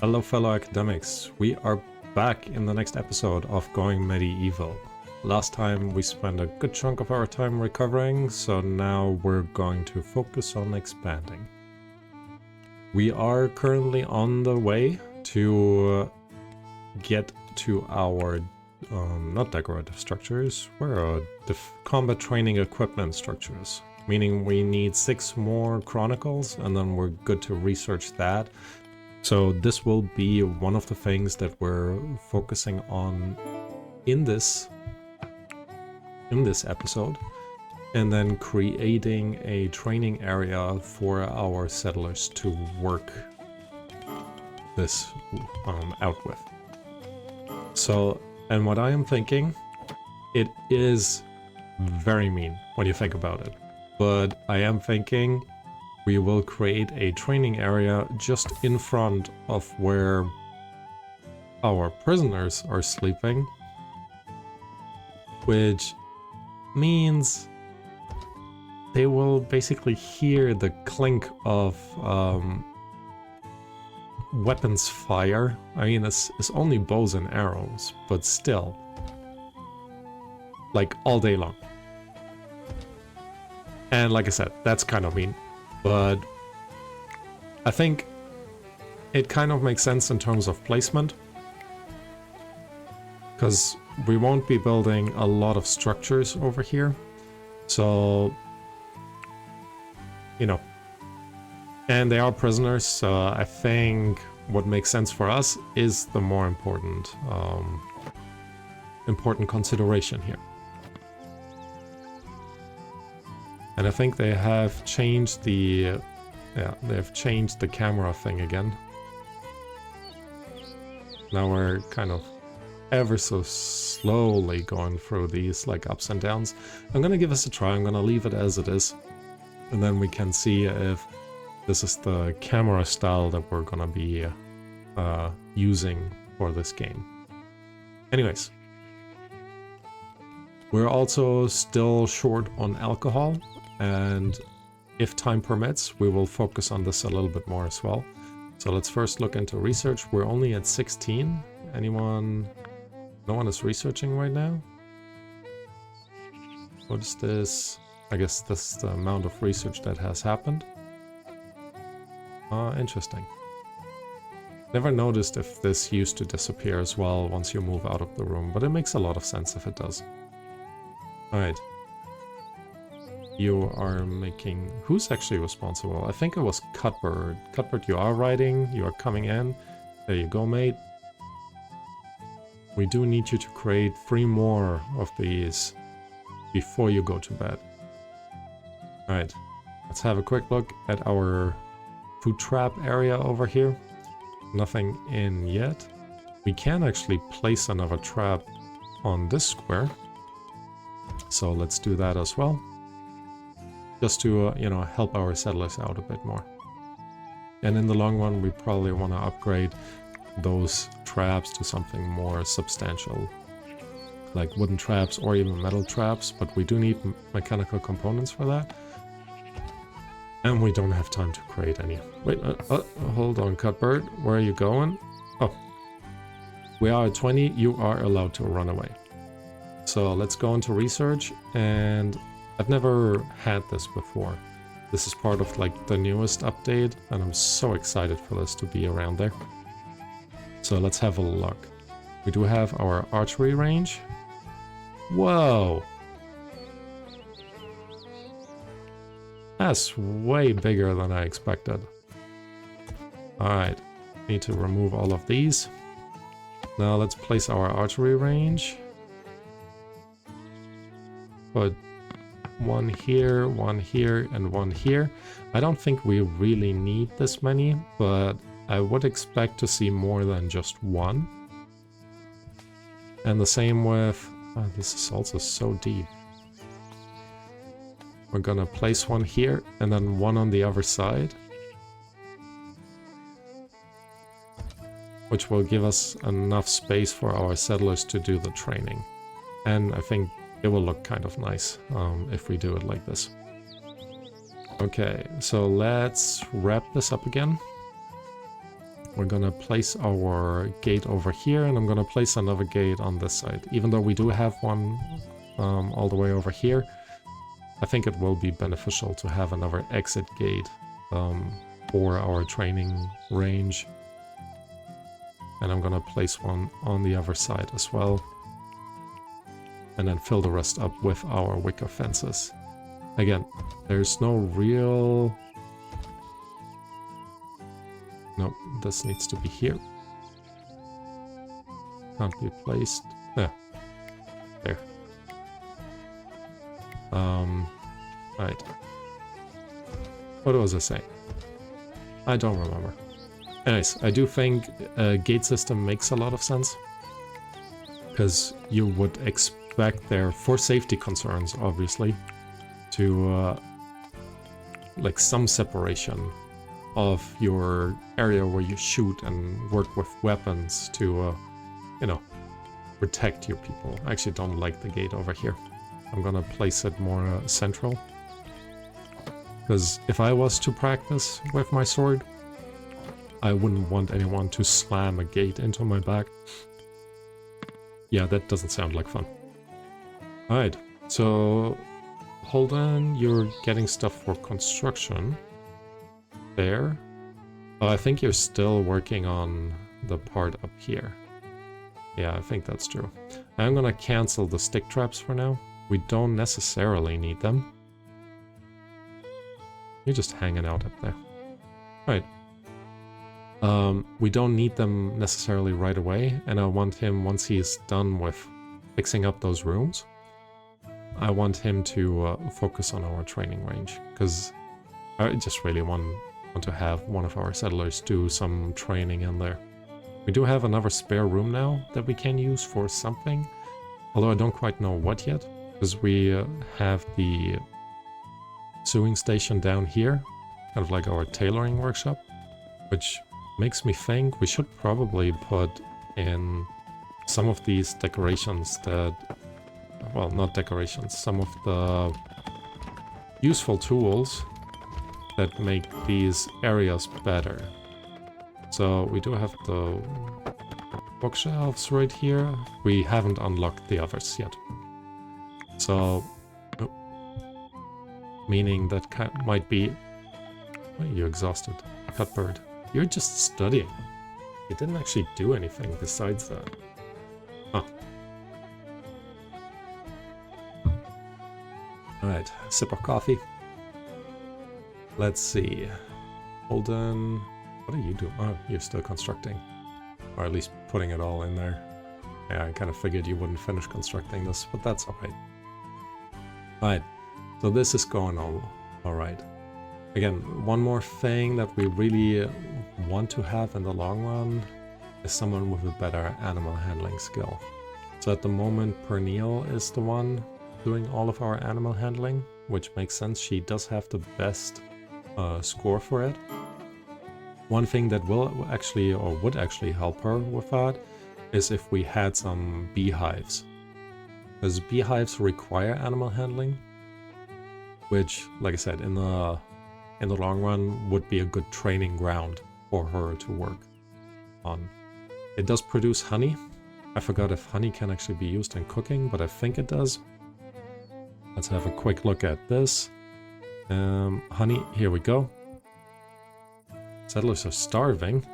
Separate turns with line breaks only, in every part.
Hello fellow academics, we are back in the next episode of Going Medieval. Last time we spent a good chunk of our time recovering, so now we're going to focus on expanding. We are currently on the way to get to our, not decorative structures, we're combat training equipment structures. Meaning we need 6 more chronicles and then we're good to research that. So this will be one of the things that we're focusing on in this episode, and then creating a training area for our settlers to work this out with. So, and what I am thinking, it is very mean when you think about it, but I am thinking we will create a training area just in front of where our prisoners are sleeping, which means they will basically hear the clink of weapons fire. I mean, it's only bows and arrows, but still, like all day long. And like I said, that's kind of mean. But I think it kind of makes sense in terms of placement, because we won't be building a lot of structures over here. So, you know, and they are prisoners, so I think what makes sense for us is the more important consideration here. And I think they have changed the, they've changed the camera thing again. Now we're kind of ever so slowly going through these like ups and downs. I'm gonna give this a try, I'm gonna leave it as it is. And then we can see if this is the camera style that we're gonna be using for this game. Anyways. We're also still short on alcohol. And if time permits, we will focus on this a little bit more as well. So let's first look into research. We're only at 16. Anyone? No one is researching right now? What is this? I guess this is the amount of research that has happened. Interesting. Never noticed if this used to disappear as well once you move out of the room, but it makes a lot of sense if it does. Alright. You are making... Who's actually responsible? I think it was Cuthbert. Cuthbert, you are writing. You are coming in. There you go, mate. We do need you to create 3 more of these before you go to bed. Alright. Let's have a quick look at our food trap area over here. Nothing in yet. We can actually place another trap on this square. So let's do that as well. Just to, you know, help our settlers out a bit more. And in the long run, we probably want to upgrade those traps to something more substantial. Like wooden traps or even metal traps, but we do need mechanical components for that. And we don't have time to create any. Wait, hold on, Cuthbert. Where are you going? Oh. We are at 20. You are allowed to run away. So let's go into research, and I've never had this before. This is part of like the newest update, and I'm so excited for this to be around there. So let's have a look. We do have our archery range. Whoa! That's way bigger than I expected. Alright, need to remove all of these. Now let's place our archery range. Put one here, and one here. I don't think we really need this many, but I would expect to see more than just one. And the same with... Oh, this is also so deep. We're gonna place one here, and then one on the other side. Which will give us enough space for our settlers to do the training. And I think it will look kind of nice if we do it like this. Okay, so let's wrap this up again. we're gonna place our gate over here, and I'm gonna place another gate on this side. Even though we do have one all the way over here, I think it will be beneficial to have another exit gate for our training range. And I'm gonna place one on the other side as well. And then fill the rest up with our wicker fences. Again, there's no real... No, this needs to be here. Can't be placed. Yeah. There. Right. What was I saying? I don't remember. Anyways, I do think a gate system makes a lot of sense. Because you would expect there, for safety concerns, obviously, to like some separation of your area where you shoot and work with weapons to, you know, protect your people. I actually don't like the gate over here. I'm gonna place it more central. Because if I was to practice with my sword, I wouldn't want anyone to slam a gate into my back. Yeah, that doesn't sound like fun. Alright, so hold on, you're getting stuff for construction. There. Oh, I think you're still working on the part up here. Yeah, I think that's true. I'm gonna cancel the stick traps for now. We don't necessarily need them. You're just hanging out up there. Right. We don't need them necessarily right away, and I want him, once he's done with fixing up those rooms, I want him to focus on our training range, because I just really want to have one of our settlers do some training in there. We do have another spare room now that we can use for something, although I don't quite know what yet, because we have the sewing station down here, kind of like our tailoring workshop, which makes me think we should probably put in some of these decorations that, well, not decorations, some of the useful tools that make these areas better. So we do have the bookshelves right here. We haven't unlocked the others yet. So, meaning that might be... Oh, you're exhausted. Cutbird. You're just studying. You didn't actually do anything besides that. Huh. Alright, sip of coffee. Let's see. Holden... What are you doing? Oh, you're still constructing. Or at least putting it all in there. Yeah, I kind of figured you wouldn't finish constructing this, but that's alright. Alright, so this is going alright. Again, one more thing that we really want to have in the long run is someone with a better animal handling skill. So at the moment, Pernille is the one doing all of our animal handling, which makes sense. She does have the best score for it. One thing that will actually, or would actually help her with that, is if we had some beehives. Because beehives require animal handling, which, like I said, in the long run would be a good training ground for her to work on. It does produce honey. I forgot if honey can actually be used in cooking, but I think it does. Let's have a quick look at this. Honey, here we go. Settlers are starving.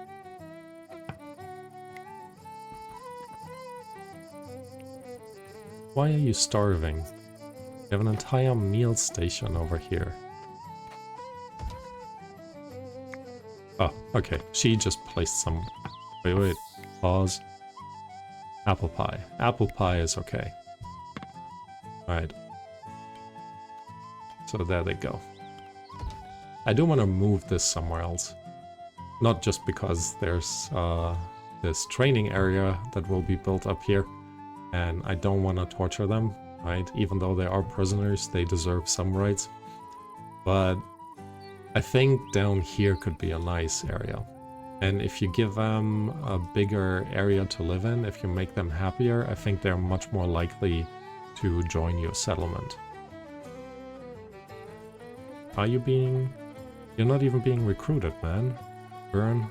Why are you starving? You have an entire meal station over here. Oh, okay. She just placed some... Wait. Pause. Apple pie. Apple pie is okay. Alright. So there they go. I do want to move this somewhere else. Not just because there's this training area that will be built up here. And I don't want to torture them, right? Even though they are prisoners, they deserve some rights. But I think down here could be a nice area. And if you give them a bigger area to live in, if you make them happier, I think they're much more likely to join your settlement. Are you being... You're not even being recruited, man. Burn.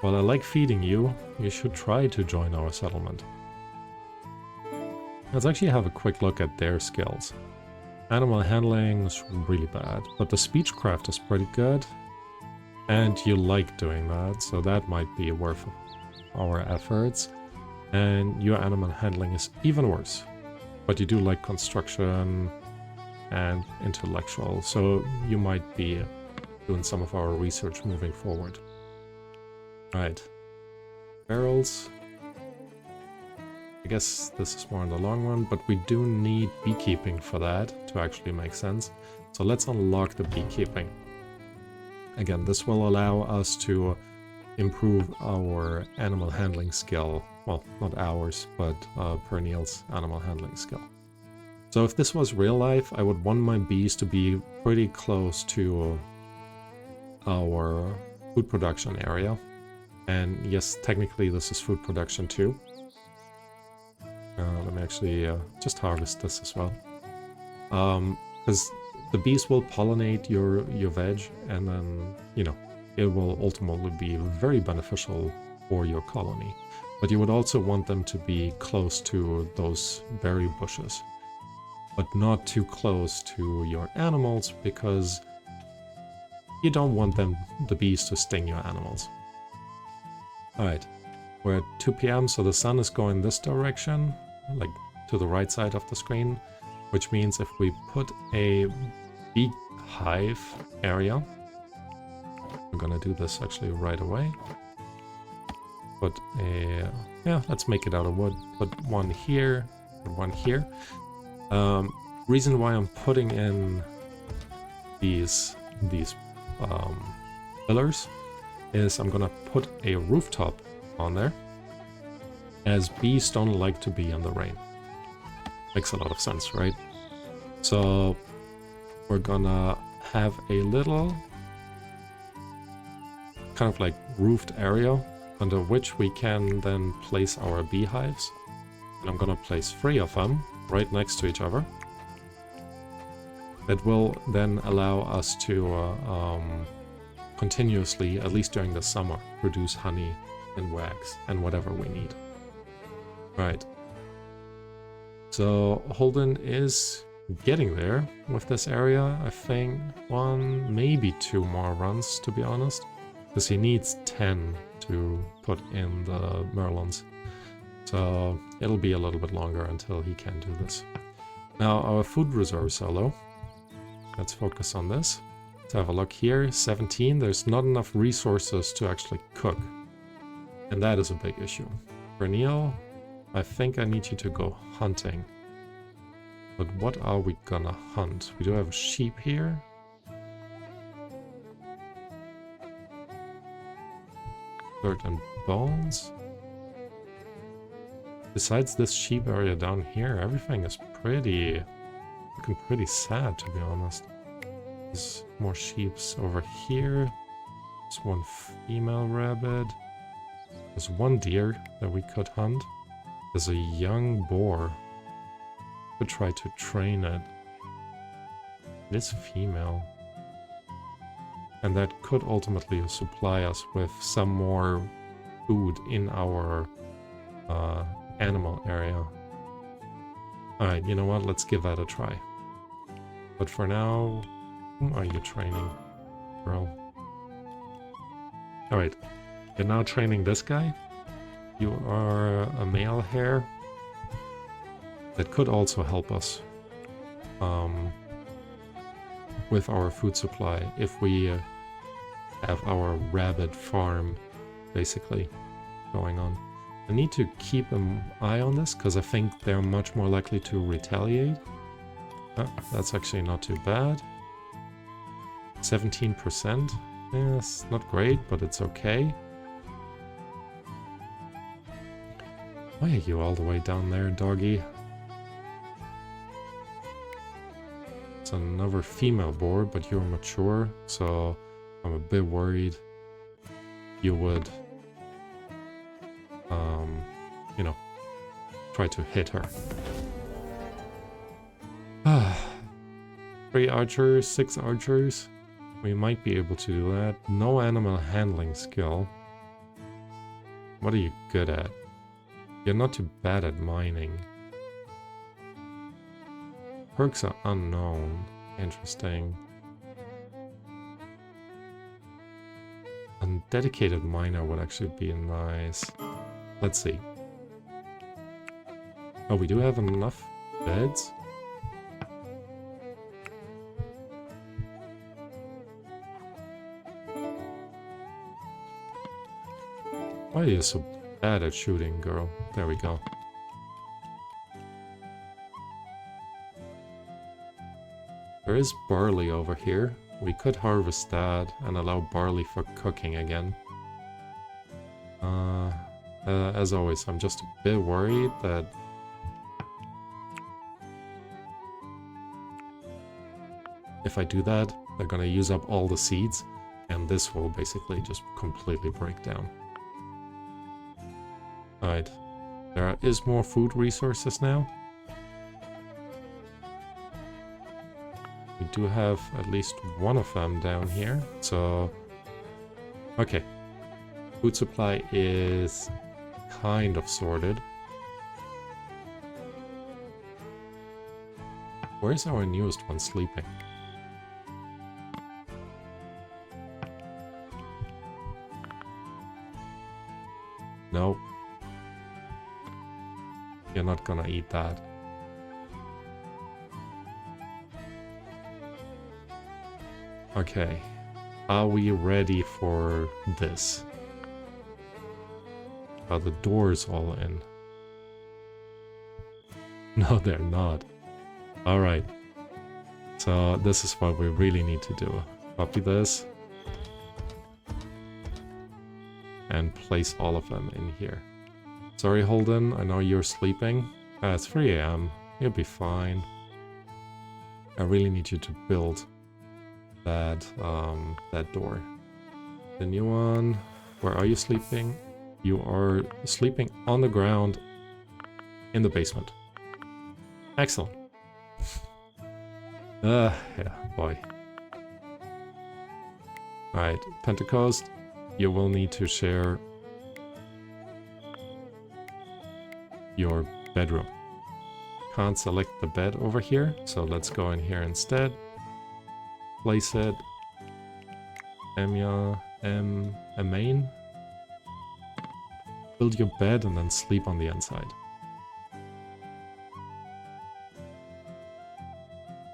While I like feeding you, you should try to join our settlement. Let's actually have a quick look at their skills. Animal handling is really bad, but the speechcraft is pretty good. And you like doing that, so that might be worth our efforts. And your animal handling is even worse. But you do like construction and intellectual, so you might be doing some of our research moving forward. Right. Barrels. I guess this is more in the long run, but we do need beekeeping for that to actually make sense. So let's unlock the beekeeping. Again, this will allow us to improve our animal handling skill. Well, not ours, but Perennial's animal handling skill. So if this was real life, I would want my bees to be pretty close to our food production area. And yes, technically this is food production too. Let me actually just harvest this as well. Because the bees will pollinate your veg, and then, you know, it will ultimately be very beneficial for your colony. But you would also want them to be close to those berry bushes, but not too close to your animals, because you don't want the bees to sting your animals. Alright, we're at 2 PM, so the sun is going this direction, like to the right side of the screen, which means if we put a bee hive area, we're gonna do this actually right away. Put a, yeah, let's make it out of wood. Put one here, and one here. Reason why I'm putting in these pillars is I'm gonna put a rooftop on there, as bees don't like to be in the rain. Makes a lot of sense, right? So we're gonna have a little kind of like roofed area under which we can then place our beehives. And I'm gonna place 3 of them right next to each other. That will then allow us to continuously, at least during the summer, produce honey and wax and whatever we need. Right. So Holden is getting there with this area. I think 1, maybe 2 more runs, to be honest, because he needs 10 to put in the Merlons. So it'll be a little bit longer until he can do this. Now our food reserves are low. Let's focus on this. Let's have a look here. 17. There's not enough resources to actually cook. And that is a big issue. Perennial, I think I need you to go hunting. But what are we gonna hunt? We do have sheep here. Dirt and bones. Besides this sheep area down here, everything is looking pretty sad, to be honest. There's more sheeps over here. There's one female rabbit. There's one deer that we could hunt. There's a young boar. Could try to train it. It is female. And that could ultimately supply us with some more food in our animal area. Alright, you know what? Let's give that a try. But for now, whom are you training, girl? Alright, you're now training this guy. You are a male hare. That could also help us with our food supply if we have our rabbit farm basically going on. I need to keep an eye on this because I think they're much more likely to retaliate. That's actually not too bad. 17%. Yes, not great, but it's okay. Why are you all the way down there, doggy? It's another female boar, but you're mature, so I'm a bit worried you would, you know, try to hit her. 3 archers, 6 archers. We might be able to do that. No animal handling skill. What are you good at? You're not too bad at mining. Perks are unknown. Interesting. A dedicated miner would actually be nice. Let's see. Oh, we do have enough beds? Why are you so bad at shooting, girl? There we go. There is barley over here. We could harvest that and allow barley for cooking again. As always, I'm just a bit worried that if I do that, they're gonna use up all the seeds, and this will basically just completely break down. Alright, there is more food resources now. We do have at least one of them down here, so... Okay. Food supply is kind of sorted. Where's our newest one sleeping? No. You're not gonna eat that. Okay. Are we ready for this? Are the doors all in? No, they're not. Alright. So this is what we really need to do. Copy this. And place all of them in here. Sorry, Holden, I know you're sleeping. It's 3 AM. You'll be fine. I really need you to build that door. The new one. Where are you sleeping? You are sleeping on the ground in the basement. Excellent. Yeah, boy. Alright, Pentecost, you will need to share your bedroom. Can't select the bed over here, so let's go in here instead. Place it. Main. Build your bed and then sleep on the inside.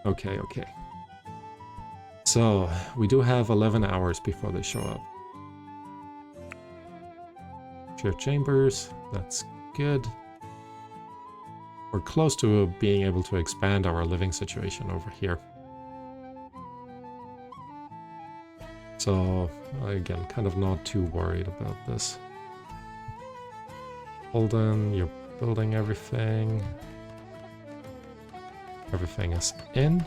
Okay, okay. So, we do have 11 hours before they show up. Share chambers, that's good. We're close to being able to expand our living situation over here. So, again, kind of not too worried about this. Holden, you're building everything. Everything is in.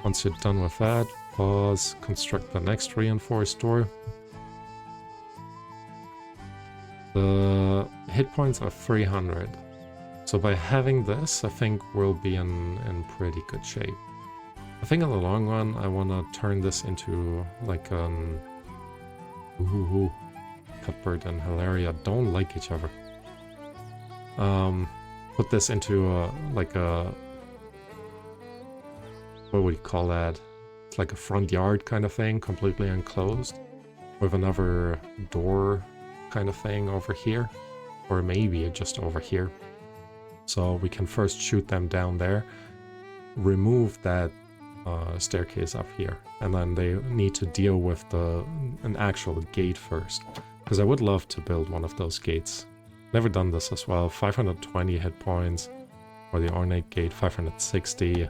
Once you're done with that, pause, construct the next reinforced door. The hit points are 300. So by having this, I think we'll be in pretty good shape. I think in the long run, I want to turn this into like Cuthbert and Hilaria don't like each other. Put this into like a, what would you call that? It's like a front yard kind of thing, completely enclosed, with another door kind of thing over here, or maybe just over here. So we can first shoot them down there, remove that staircase up here, and then they need to deal with an actual gate first. Because I would love to build one of those gates. Never done this as well. 520 hit points for the ornate gate, 560.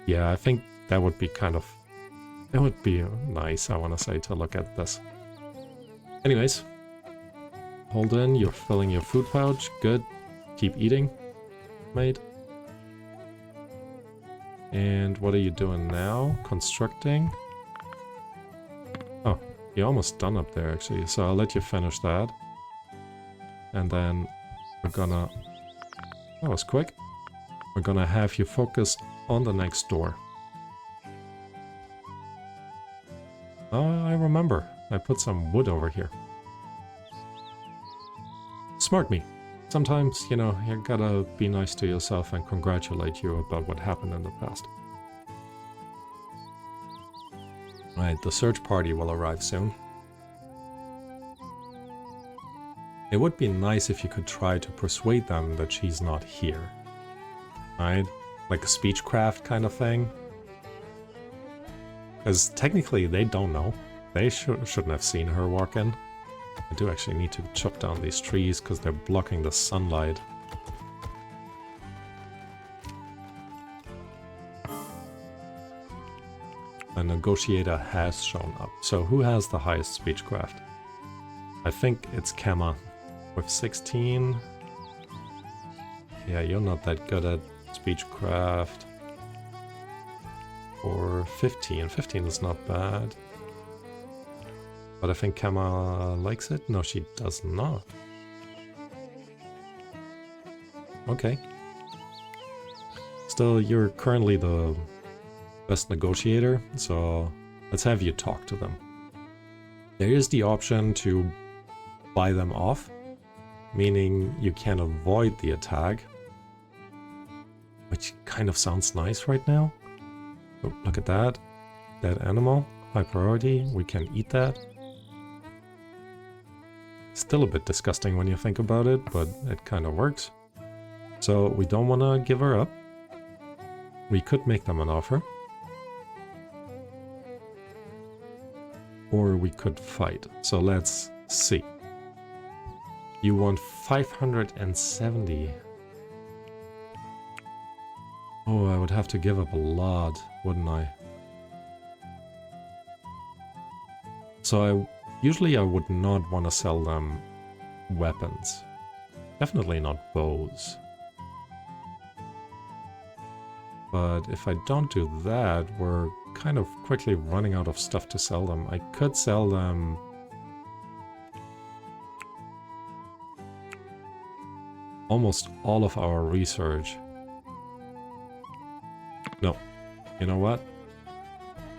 Yeah, I think that would be it would be nice, I want to say, to look at this. Anyways, Holden, you're filling your food pouch. Good. Keep eating, mate. And what are you doing now? Constructing. Oh, you're almost done up there, actually. So I'll let you finish that. And then we're gonna... That was quick. We're gonna have you focus on the next door. Oh, I remember. I put some wood over here. Smart me. Sometimes, you know, you gotta be nice to yourself and congratulate you about what happened in the past. Right, the search party will arrive soon. It would be nice if you could try to persuade them that she's not here. Right? Like a speechcraft kind of thing. Because technically they don't know. They shouldn't have seen her walk in. I do actually need to chop down these trees because they're blocking the sunlight. A negotiator has shown up. So who has the highest speechcraft? I think it's Kemma with 16. Yeah, you're not that good at speechcraft. Or 15. 15 is not bad. But I think Kemma likes it. No, she does not. Okay. Still, you're currently the best negotiator, so let's have you talk to them. There is the option to buy them off, meaning you can avoid the attack, which kind of sounds nice right now. Oh, look at that. That animal, high priority, we can eat that. Still a bit disgusting when you think about it, but it kind of works. So we don't want to give her up. We could make them an offer. Or we could fight. So let's see. You want 570. Oh, I would have to give up a lot, wouldn't I? So usually I would not want to sell them weapons. Definitely not bows. But if I don't do that, we're kind of quickly running out of stuff to sell them. I could sell them almost all of our research. No. You know what?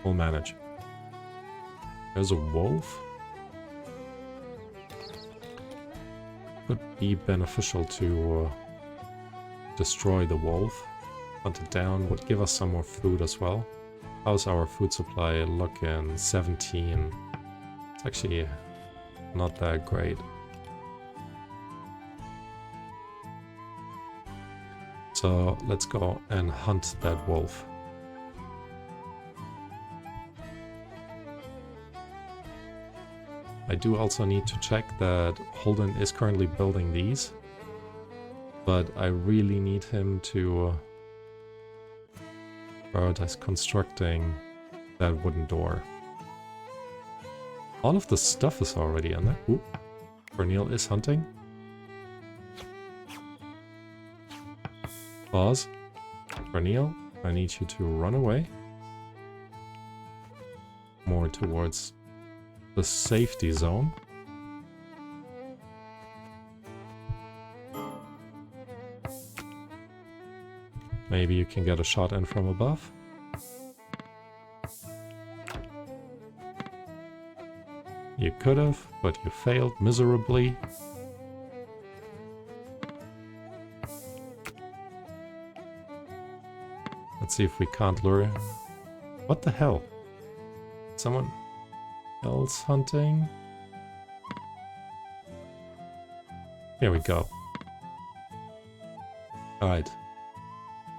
We'll manage. There's a wolf. Could be beneficial to destroy the wolf. Hunt it down. Would give us some more food as well. How's our food supply looking? 17. It's actually not that great. So let's go and hunt that wolf. I do also need to check that Holden is currently building these, but I really need him to prioritize constructing that wooden door. All of the stuff is already in there. Ooh, Cornel is hunting. Pause. Cornel, I need you to run away. More towards the safety zone. Maybe you can get a shot in from above. You could have, but you failed miserably. Let's see if we can't lure him. What the hell? Someone else hunting? Here we go. Alright.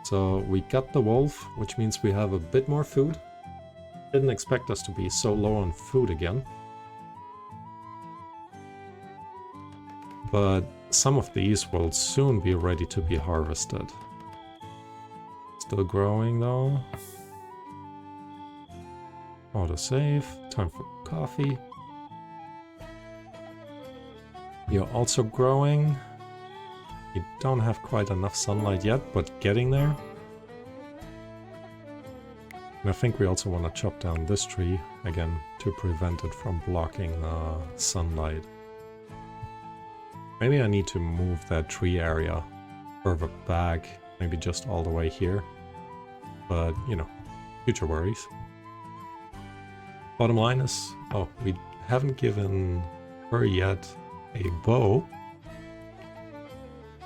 So we got the wolf, which means we have a bit more food. Didn't expect us to be so low on food again. But some of these will soon be ready to be harvested. Still growing though. Autosave. Time for coffee. You're also growing. You don't have quite enough sunlight yet, but getting there. And I think we also want to chop down this tree, again, to prevent it from blocking the sunlight. Maybe I need to move that tree area further back, maybe just all the way here. But, you know, future worries. Bottom line is, oh, we haven't given her yet a bow.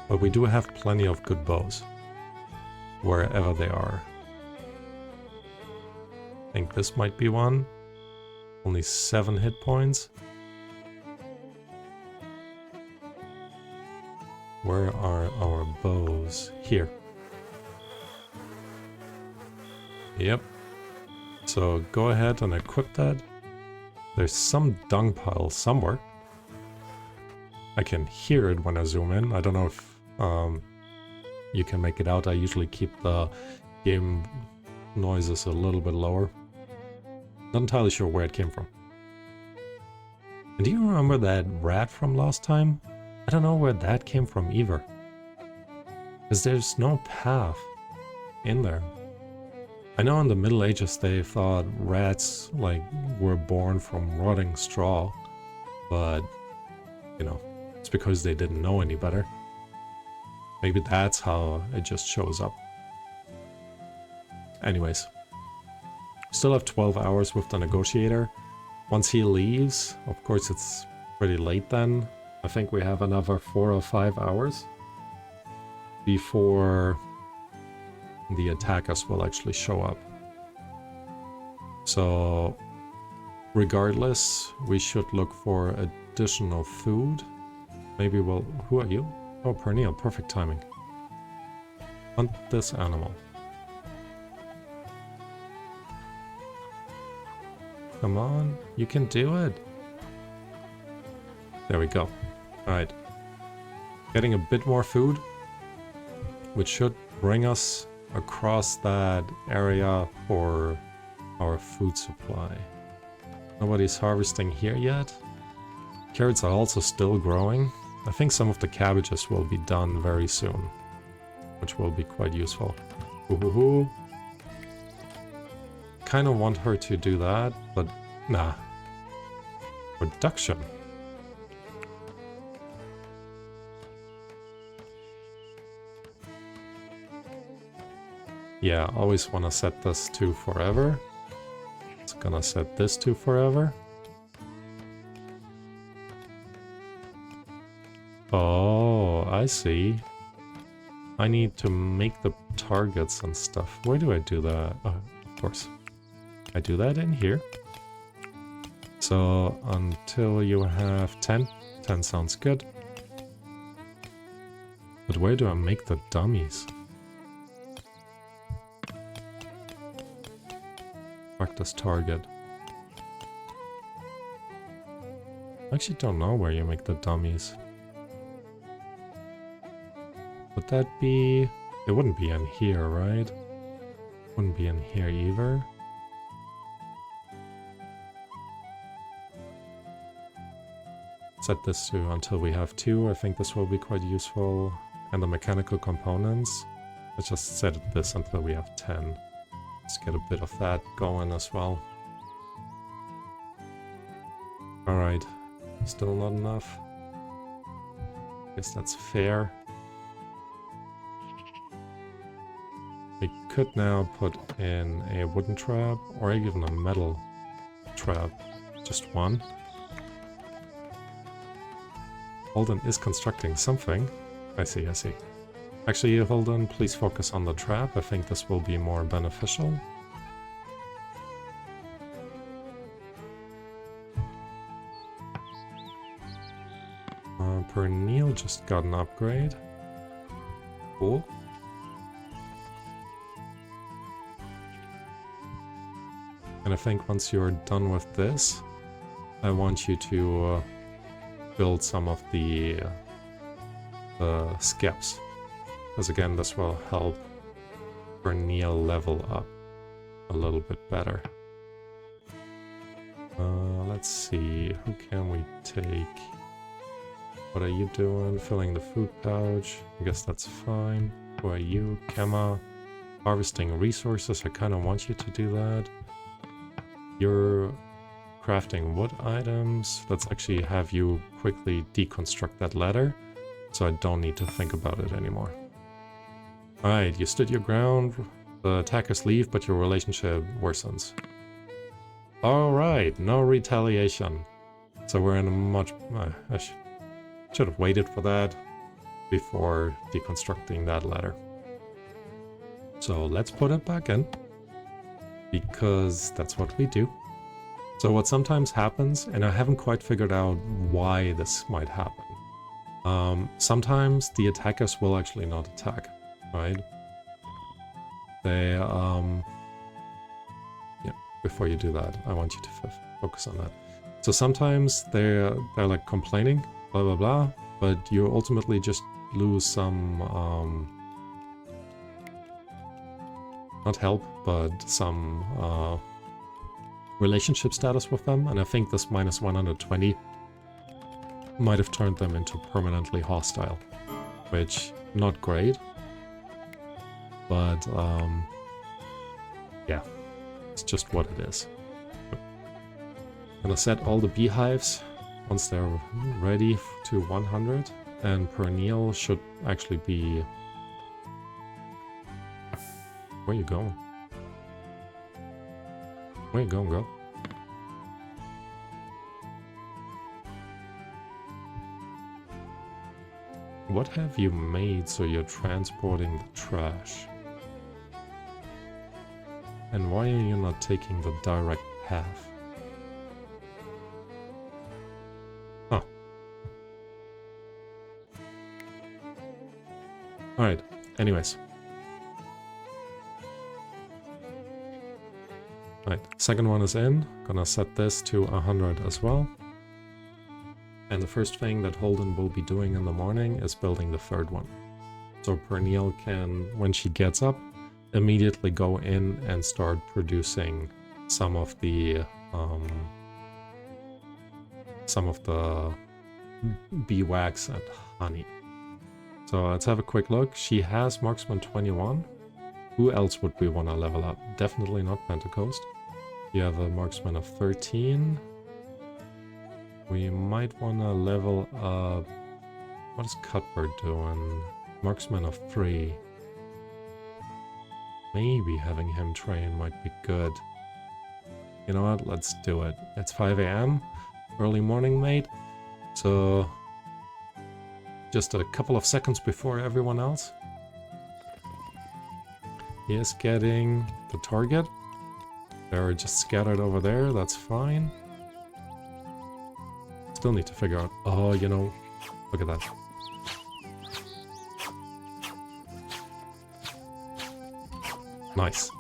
But we do have plenty of good bows. Wherever they are. I think this might be one. Only 7 hit points. Where are our bows? Here. Yep. So go ahead and equip that. There's some dung pile somewhere. I can hear it when I zoom in. I don't know if you can make it out. I usually keep the game noises a little bit lower. Not entirely sure where it came from. And do you remember that rat from last time? I don't know where that came from either. Because there's no path in there. I know in the Middle Ages they thought rats like were born from rotting straw, but you know, it's because they didn't know any better. Maybe that's how it just shows up. Anyways, still have 12 hours with the negotiator. Once he leaves, of course it's pretty late then. I think we have another 4 or 5 hours before the attackers will actually show up. So regardless, we should look for additional food. Maybe we'll... Who are you? Oh, Pernille, perfect timing. Hunt this animal. Come on, you can do it. There we go. Alright. Getting a bit more food, which should bring us across that area for our food supply. Nobody's harvesting here yet. Carrots are also still growing. I think some of the cabbages will be done very soon, which will be quite useful. Ooh. Kind of want her to do that, but nah. Production. Yeah, always want to set this to forever. It's gonna set this to forever. Oh, I see. I need to make the targets and stuff. Where do I do that? Oh, of course. I do that in here. So until you have 10. 10 sounds good. But where do I make the dummies? Practice target. I actually don't know where you make the dummies. Would that be... It wouldn't be in here, right? Wouldn't be in here either. Set this to until we have 2. I think this will be quite useful. And the mechanical components. Let's just set this until we have 10. Let's get a bit of that going as well. Alright. Still not enough. Guess that's fair. We could now put in a wooden trap or even a metal trap. Just one. Holden is constructing something. I see. Actually, Holden, please focus on the trap. I think this will be more beneficial. Pernille just got an upgrade. Cool. And I think once you're done with this, I want you to build some of the skeps. Because again, this will help Pernille level up a little bit better. Let's see, who can we take? What are you doing? Filling the food pouch. I guess that's fine. Who are you? Kemma. Harvesting resources. I kind of want you to do that. You're crafting wood items. Let's actually have you quickly deconstruct that ladder, so I don't need to think about it anymore. Alright, you stood your ground. The attackers leave, but your relationship worsens. Alright, no retaliation. So we're in a much... I should have waited for that. before deconstructing that ladder. So let's put it back in, because that's what we do. So what sometimes happens, and I haven't quite figured out why this might happen. Sometimes the attackers will actually not attack, right? They, yeah, before you do that, I want you to focus on that. So sometimes they're like complaining, blah, blah, blah, but you ultimately just lose some, not help, but some, relationship status with them, and I think this minus 120 might have turned them into permanently hostile, which, not great, but, yeah, it's just what it is. I'm gonna set all the beehives once they're ready to 100, and perennial should actually be... Where you going? Where you going, girl? What have you made so you're transporting the trash? And why are you not taking the direct path? Oh. Alright, anyways. Right, second one is in. Gonna set this to 100 as well. And the first thing that Holden will be doing in the morning is building the third one. So Perennial can, when she gets up, immediately go in and start producing some of the beeswax and honey. So let's have a quick look. She has Marksman 21. Who else would we want to level up? Definitely not Pentecost. You have a Marksman of 13. We might want to level up... What is Cuthbert doing? Marksman of 3. Maybe having him train might be good. You know what? Let's do it. It's 5 AM. Early morning, mate. So... just a couple of seconds before everyone else. He is getting the target. They're just scattered over there. That's fine. Still need to figure out... Oh, you know... Look at that. Nice.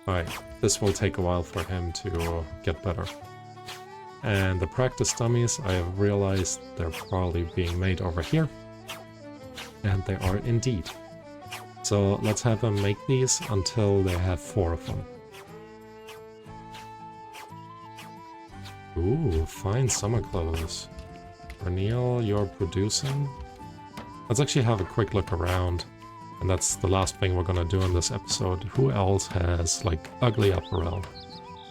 Alright, this will take a while for him to get better. And the practice dummies, I have realized they're probably being made over here. And they are indeed. So let's have them make these until they have 4 of them. Ooh, fine summer clothes. Perennial, you're producing. Let's actually have a quick look around. And that's the last thing we're gonna do in this episode. Who else has, like, ugly apparel?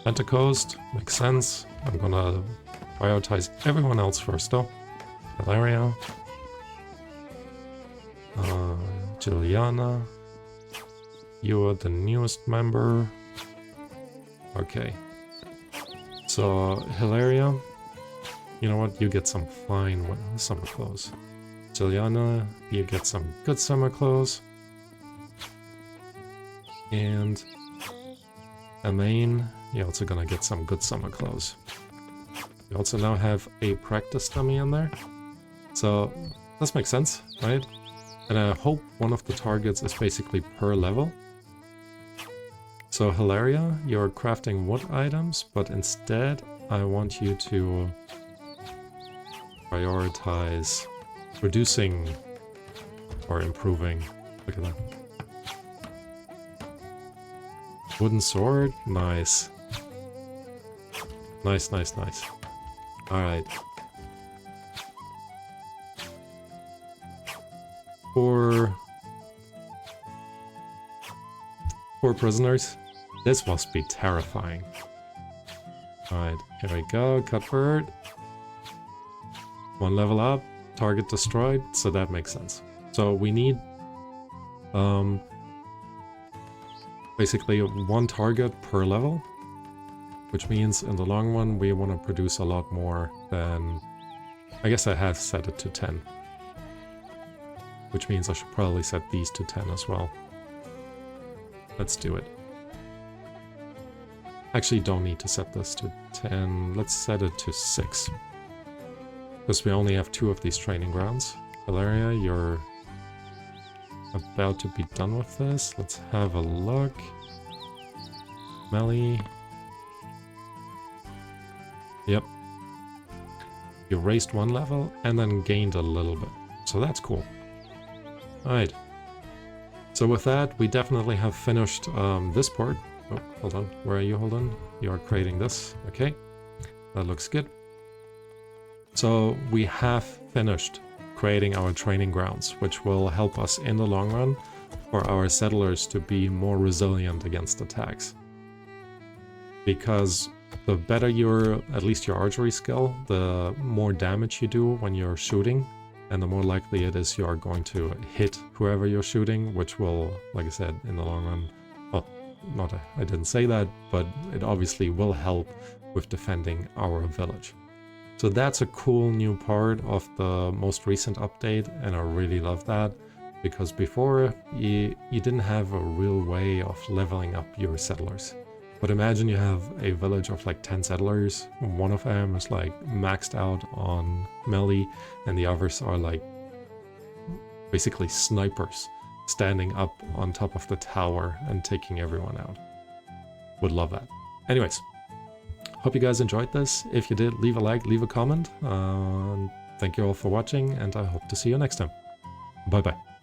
Pentecost, makes sense. I'm gonna prioritize everyone else first, though. Valeria. Juliana. You are the newest member. Okay. So, Hilaria, you know what? You get some fine summer clothes. Juliana, you get some good summer clothes. And Amain, you're also gonna get some good summer clothes. You also now have a practice dummy in there. So, this makes sense, right? And I hope one of the targets is basically per level. So Hilaria, you're crafting wood items, but instead I want you to prioritize reducing or improving. Look at that. Wooden sword, nice. Nice, nice, nice. Alright. For prisoners, this must be terrifying. Alright, here we go, Cuthbert. 1 level up, target destroyed, so that makes sense. So we need basically 1 target per level, which means in the long run we want to produce a lot more than... I guess I have set it to 10. which means I should probably set these to 10 as well. Let's do it. Actually, don't need to set this to 10. Let's set it to 6. Because we only have 2 of these training grounds. Valeria, you're about to be done with this. Let's have a look. Melly. Yep. You raised 1 level and then gained a little bit. So that's cool. Alright. So with that, we definitely have finished this part. Oh, hold on. Where are you? Hold on. You are creating this. Okay. That looks good. So we have finished creating our training grounds, which will help us in the long run for our settlers to be more resilient against attacks. Because the better at least your archery skill, the more damage you do when you're shooting, and the more likely it is you are going to hit whoever you're shooting, which will, like I said, in the long run, well, I didn't say that, but it obviously will help with defending our village. So that's a cool new part of the most recent update, and I really love that, because before you didn't have a real way of leveling up your settlers. But imagine you have a village of like 10 settlers, one of them is like maxed out on melee, and the others are like basically snipers standing up on top of the tower and taking everyone out. Would love that. Anyways, hope you guys enjoyed this. If you did, leave a like, leave a comment. Thank you all for watching, and I hope to see you next time. Bye bye.